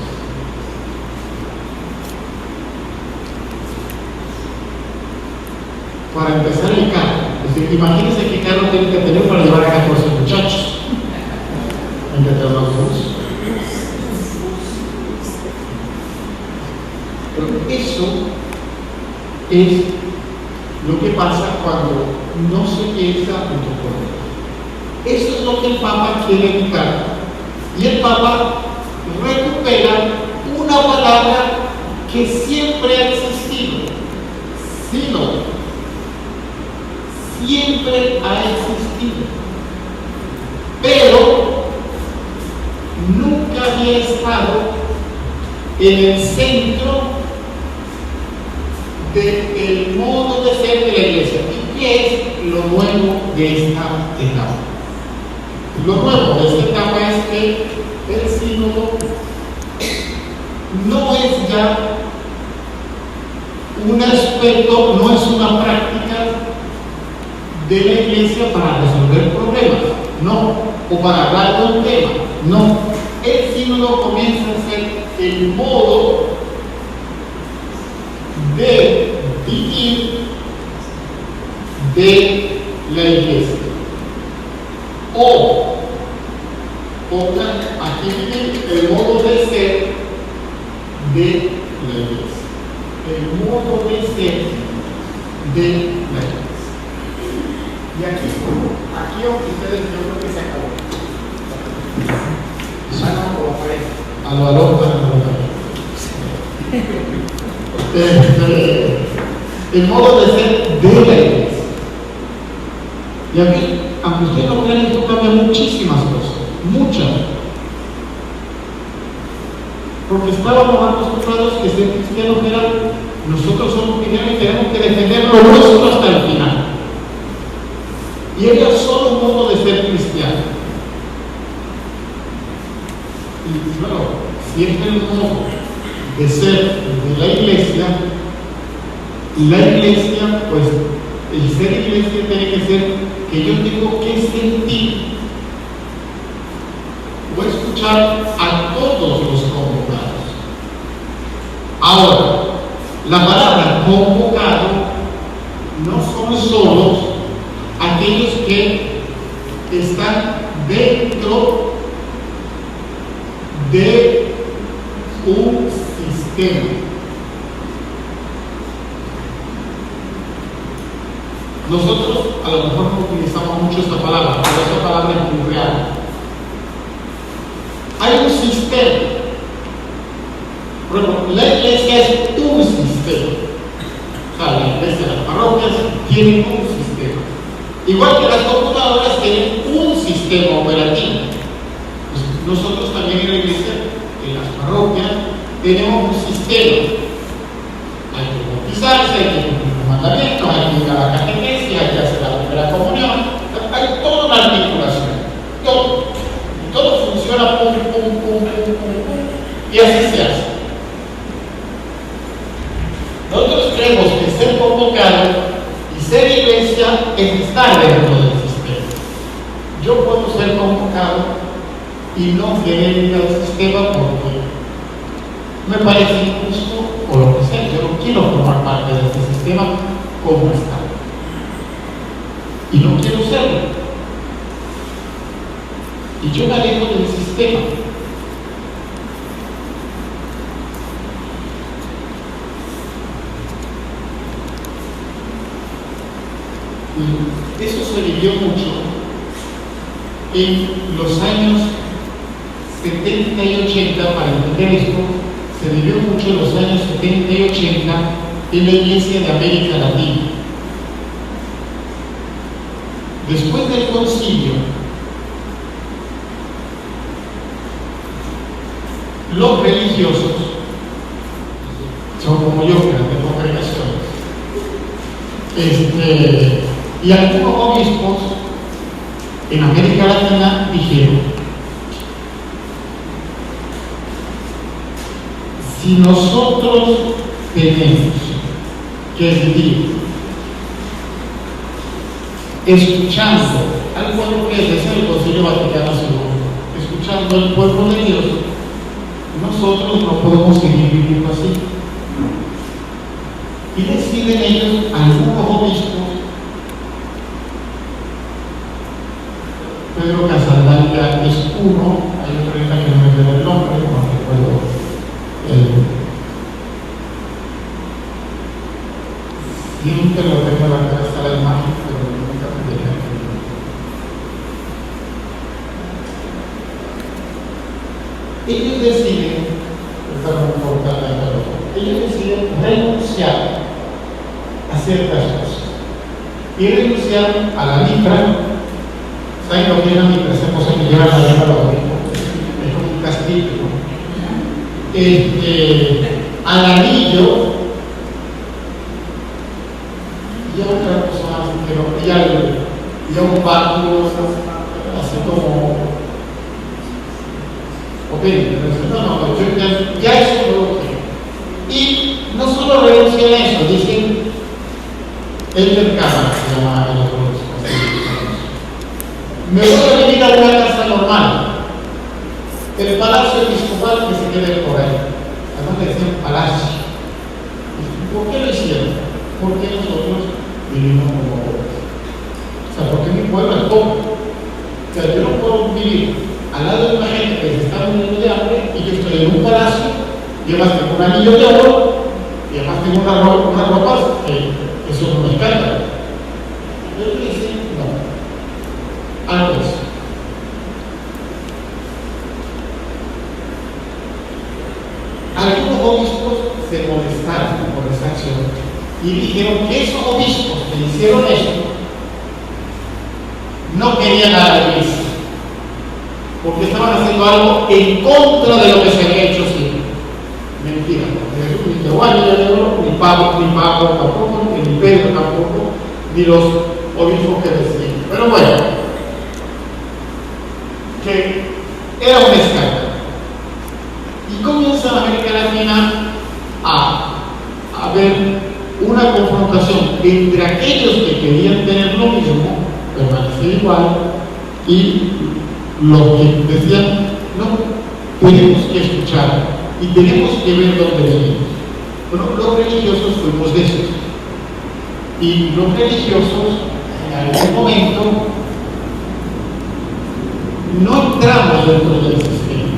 Para empezar el carro, es decir, imagínense qué carro tiene que tener para llevar a 14 muchachos. Hay que tener los dos. Pero eso es lo que pasa cuando no se piensa en tu pueblo. Eso es lo que el Papa quiere evitar. Y el Papa recupera una palabra que siempre ha existido, sino siempre ha existido, pero nunca había estado en el centro del modo de ser de la Iglesia. ¿Y qué es lo nuevo de esta etapa? Lo nuevo de esta etapa es que el sínodo no es ya un aspecto, no es una práctica de la Iglesia para resolver problemas, no, o para hablar de un tema, no. El sínodo comienza a ser el modo de vivir de la Iglesia. O, aquí viene el modo de ser de la Iglesia. El modo de ser de la Iglesia. Y aquí aunque ustedes, yo creo que se acabó. Suena como fue. A lo alto, el modo de ser de la Iglesia. Y aquí, aunque ustedes no crean, esto cambia muchísimas cosas, muchas. Porque estábamos acostumbrados que ser cristianos era, nosotros somos cristianos y tenemos que defender lo nuestro hasta el final. Y era solo un modo de ser cristiano. Y claro, si es el modo de ser de la iglesia, pues el ser iglesia tiene que ser que yo tengo que sentir o escuchar a todos los convocados. Ahora, la palabra convocado no son solo aquellos que están dentro de un sistema. Nosotros a lo mejor no utilizamos mucho esta palabra, pero esta palabra es muy real. Hay un sistema. Por ejemplo, la iglesia es un sistema. O sea, la iglesia, las parroquias tienen un sistema. Igual que las computadoras tienen un sistema operativo. Pues nosotros también en la iglesia, en las parroquias, tenemos un sistema. Hay que bautizarse, hay que cumplir los mandamientos, hay que ir a la catequesis, hay que hacer la primera comunión. Hay toda una articulación. Todo funciona pum. Y así se hace. Nosotros creemos que ser convocado y ser iglesia es estar dentro del sistema. Yo puedo ser convocado y no querer ir al sistema porque me parece injusto o lo que sea. Yo no quiero formar parte de este sistema como está. Y no quiero serlo. Y yo me alejo del sistema. Y eso se vivió mucho en los años 70 y 80, para entender esto, se vivió mucho en los años 70 y 80 en la Iglesia de América Latina. Después del concilio, los religiosos son como yo, grandes congregaciones, y algunos obispos en América Latina dijeron: si nosotros tenemos que vivir escuchando al pueblo, que es el Concilio Vaticano II, escuchando al pueblo de Dios, nosotros no podemos seguir viviendo así. Y deciden ellos, algunos obispos, Pedro Casaldalga es uno, hay otro que no me queda el nombre, no recuerdo. Siempre lo tengo en la cabeza la imagen, pero nunca me deja el nombre. Ellos deciden, renunciar a ciertas cosas. Y renunciaron a la mitra. ¿Saben lo que es la mitra? Esa cosa que lleva la mitra a los obispos. Es como un castillo, ¿no? Al anillo y a otra cosa más, y a un pacto así como ok, no, ya eso no lo quiero. Y no solo renuncian a eso, dicen el mercado, se llama el otro. Me voy a venir a una casa normal, el palacio episcopal que se quede por ahí. Además le decían palacio. ¿Por qué lo hicieron? Porque nosotros vivimos como pobres. O sea, porque mi pueblo es pobre. O sea, yo no puedo vivir al lado de una gente que se está muriendo de hambre y yo estoy en un palacio y además tengo un anillo de oro y además tengo una ropa que eso no me encanta. Yo le dije, no, antes. Algunos obispos se molestaron por esa acción y dijeron que esos obispos que hicieron eso no querían a la iglesia, porque estaban haciendo algo en contra de lo que se había hecho siempre. Mentira, porque Jesús dice, bueno, yo no, ni pago tampoco, ni ni los obispos que decían. Pero bueno, que era un escándalo. Y comienza en América Latina a haber una confrontación entre aquellos que querían tener lo mismo, permanecer igual, y los que decían, no, tenemos que escuchar y tenemos que ver dónde venimos. Bueno, los religiosos fuimos de esos. Y los religiosos, en algún momento, no entramos dentro del sistema.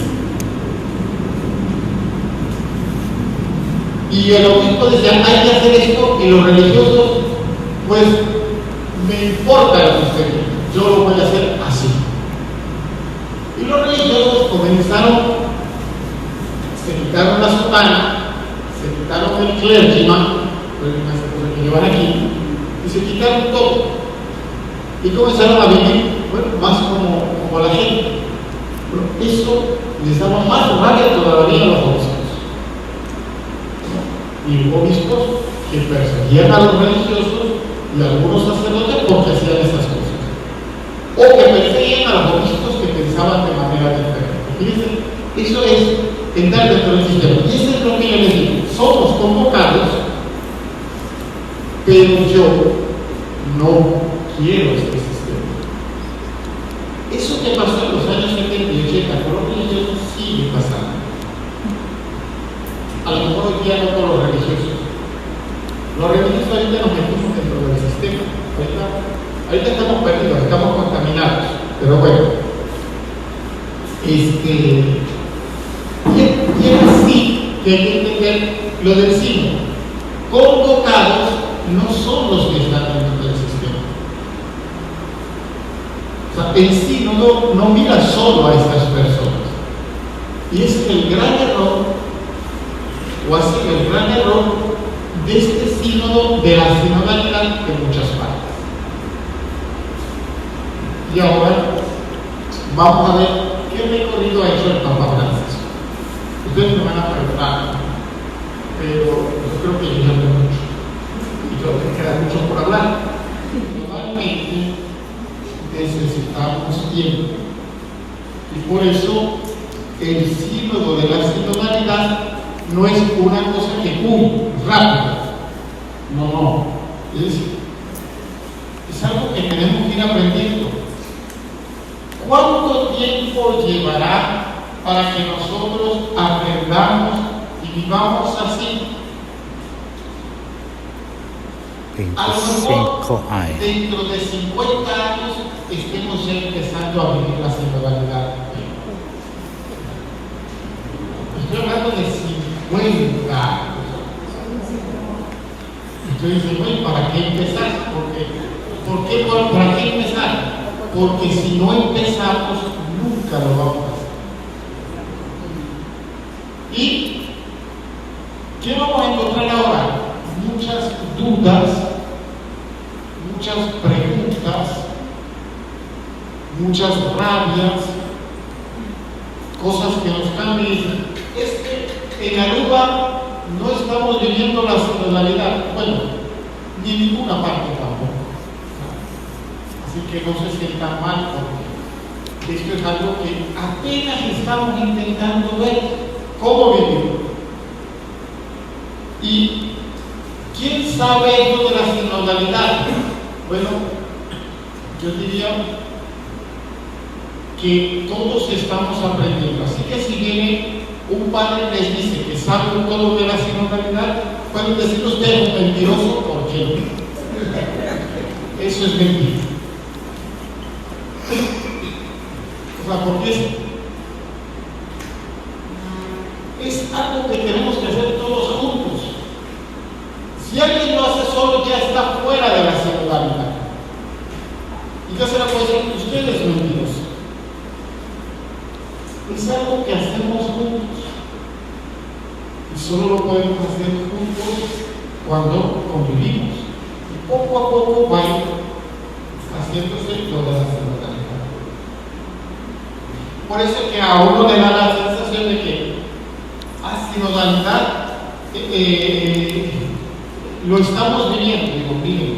Y el obispo decía, hay que hacer esto, y los religiosos, pues, me importa lo que usted quiera, yo lo voy a hacer así. Y los religiosos comenzaron, se quitaron la sotana, se quitaron el clergyman, que llevan aquí, y se quitaron todo. Y comenzaron a vivir, bueno, más como la gente. Pero eso les daba más rabia todavía a los obispos. Y obispos que perseguían a los religiosos y a algunos sacerdotes porque hacían esas cosas. O que perseguían a los obispos que pensaban de manera diferente. Fíjense, eso es entrar dentro del sistema. Y eso es lo que yo les digo. Somos convocados, pero yo no quiero este sistema. Eso que pasó en los años 70 y 80 con los religiosos sigue pasando. A lo mejor hoy día no con los religiosos. Los religiosos ahorita nos metimos dentro del sistema. Ahorita estamos perdidos, estamos contaminados. Pero bueno. Y es así que hay que entender lo del sínodo. Convocados no son los que están dentro del sistema. O sea, el sínodo no mira solo a estas personas. Y es el gran error, o ha sido el gran error de este sínodo, de la sinodalidad en muchas partes. Y ahora vamos a ver qué recorrido ha hecho el Papa Francisco. Ustedes me van a preguntar, pero yo creo que yo ya hablé mucho y creo que queda mucho por hablar. Normalmente necesitamos tiempo y por eso el sínodo de la sinodalidad no es una cosa que rápida. No. Es algo que tenemos que ir aprendiendo. ¿Cuánto tiempo llevará para que nosotros aprendamos y vivamos así? 25 años. Dentro de 50 años estemos ya empezando a vivir la sinodalidad. Estoy hablando de 50 años. Entonces, bueno, ¿para qué empezar? ¿Para qué empezar? Porque si no empezamos, nunca lo vamos a hacer. ¿Y qué vamos a encontrar ahora? Muchas dudas, muchas preguntas, muchas rabias, cosas que nos cambian. Es que en Aruba no estamos viviendo la sinodalidad, bueno, ni en ninguna parte tampoco. Así que no se sientan mal, porque esto es algo que apenas estamos intentando ver cómo vivir. ¿Y quién sabe esto de la sinodalidad? Bueno, yo diría que todos estamos aprendiendo. Así que si viene un padre y les dice que saben todo de la sinodalidad, pueden decir usted es un mentiroso, ¿por qué? Eso es mentira. O sea, porque es algo que tenemos que hacer todos juntos. Si alguien lo hace solo, ya está fuera de la sinodalidad. Y ya se la puede decir, ustedes mentirosos. Es algo que hacemos juntos. Y solo lo podemos hacer juntos cuando convivimos. Y poco a poco va haciéndose lo de la sinodalidad. Por eso que a uno le da la sensación de que a sinodalidad lo estamos viviendo. Digo, miren,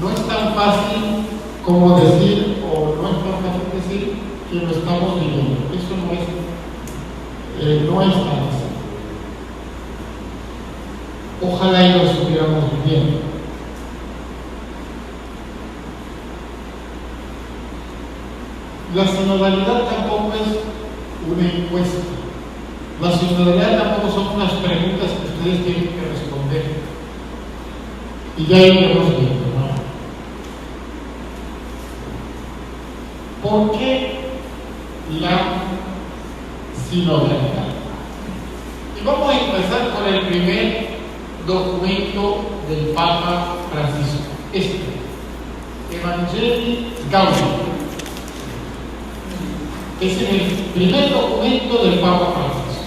No es tan fácil como decir, o no es tan fácil decir que lo estamos viviendo. Eso no es tan fácil. Ojalá y lo estuviéramos viviendo. La sinodalidad tampoco es una encuesta. La sinodalidad tampoco son unas preguntas que ustedes tienen que responder. Y ya iremos viendo, ¿no? ¿Por qué la sinodalidad? Y vamos a empezar con el primer documento del Papa Francisco, Evangelii Gaudium. Es el primer documento del Papa Francisco.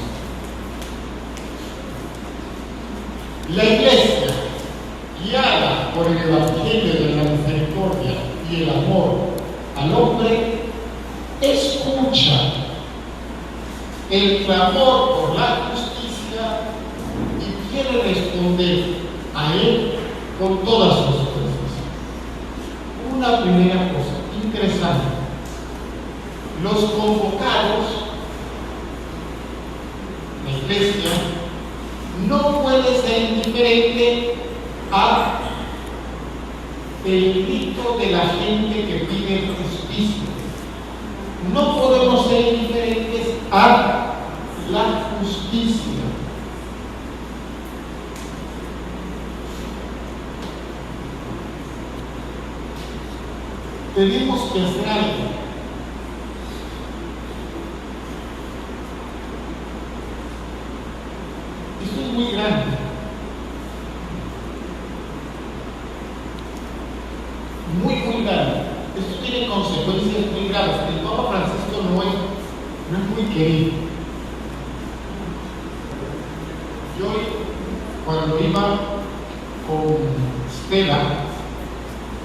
La Iglesia, guiada por el Evangelio de la misericordia y el amor al hombre, escucha el clamor por la justicia y quiere responder a él con todas sus fuerzas. Una primera cosa interesante: los convocados, la Iglesia, no puede ser indiferente a el grito de la gente que pide justicia. No podemos ser indiferentes a la justicia. Tenemos que hacer algo. Esto es muy grande. Muy grande. Esto tiene consecuencias muy graves. El Papa Francisco no es muy querido. Yo, cuando iba con Stella a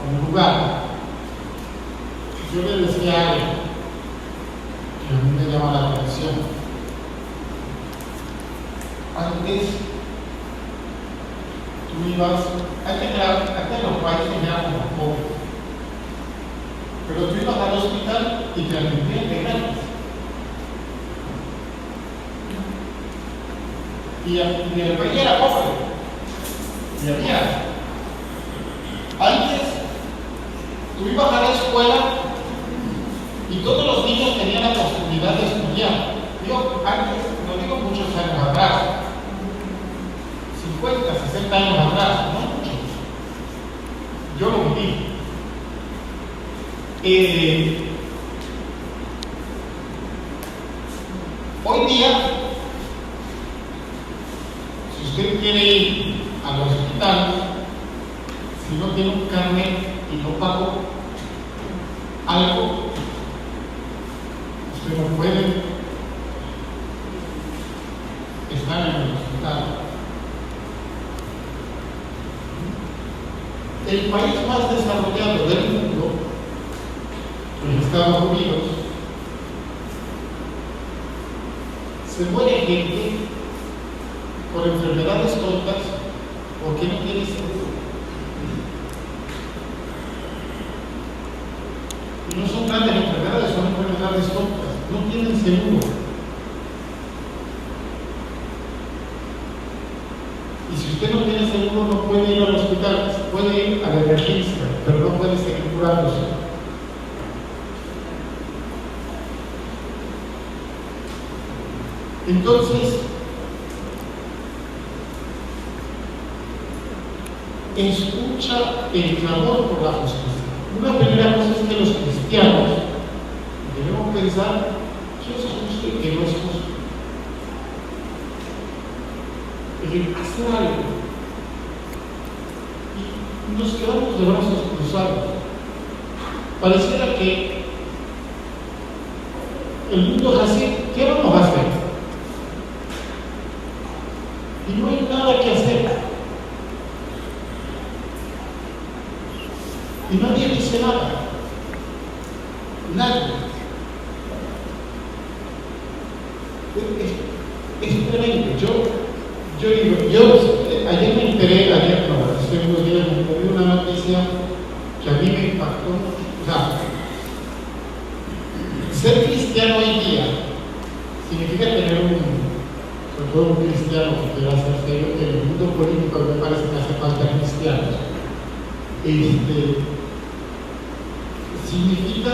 un lugar, yo le decía algo que a mí me llama la atención. Antes, tú ibas, acá en los países éramos pobres, pero tú ibas al hospital y te atendían de gratis. Y el país era pobre. Y había. Antes, tú ibas a la escuela y todos los niños tenían la posibilidad de estudiar. Digo, antes, no digo muchos años atrás, 50, 60 años atrás, no muchos. Yo lo viví. Hoy día, si usted quiere ir al hospital, si no tiene un carnet y no pagó algo, usted no puede estar en el hospital. El país más desarrollado del mundo, los Estados Unidos, se muere gente por enfermedades tontas porque no tiene seguro. Y no son grandes enfermedades, son enfermedades tontas, no tienen seguro. Y si usted no tiene seguro, no puede ir al hospital, puede ir a la emergencia, pero no puede seguir curándose. Entonces, escucha el clamor por la justicia. Una primera cosa es que los cristianos debemos pensar qué es justo y qué no es justo. Es decir, hacer algo. Y nos quedamos de brazos cruzados. Pareciera que el mundo es así. ¿Qué vamos a hacer? Y no hay nada que hacer. Y nadie dice nada. Nadie. Es tremendo. Yo ayer me enteré, hace unos días me enteré una noticia impactó mucho. O sea, ser cristiano hoy día significa tener sobre todo un cristiano que quiera ser serio, que en el mundo político me parece que hace falta cristianos. Significa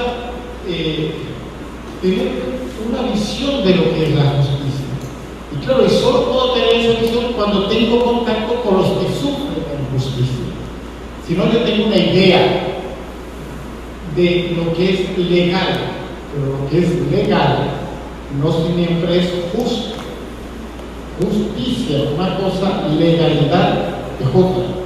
tener una visión de lo que es la justicia. Y claro, y solo puedo tener esa visión cuando tengo contacto con los que sufren la injusticia. Si no, yo tengo una idea de lo que es legal, pero lo que es legal no siempre es justo. Justicia, una cosa, legalidad es otra.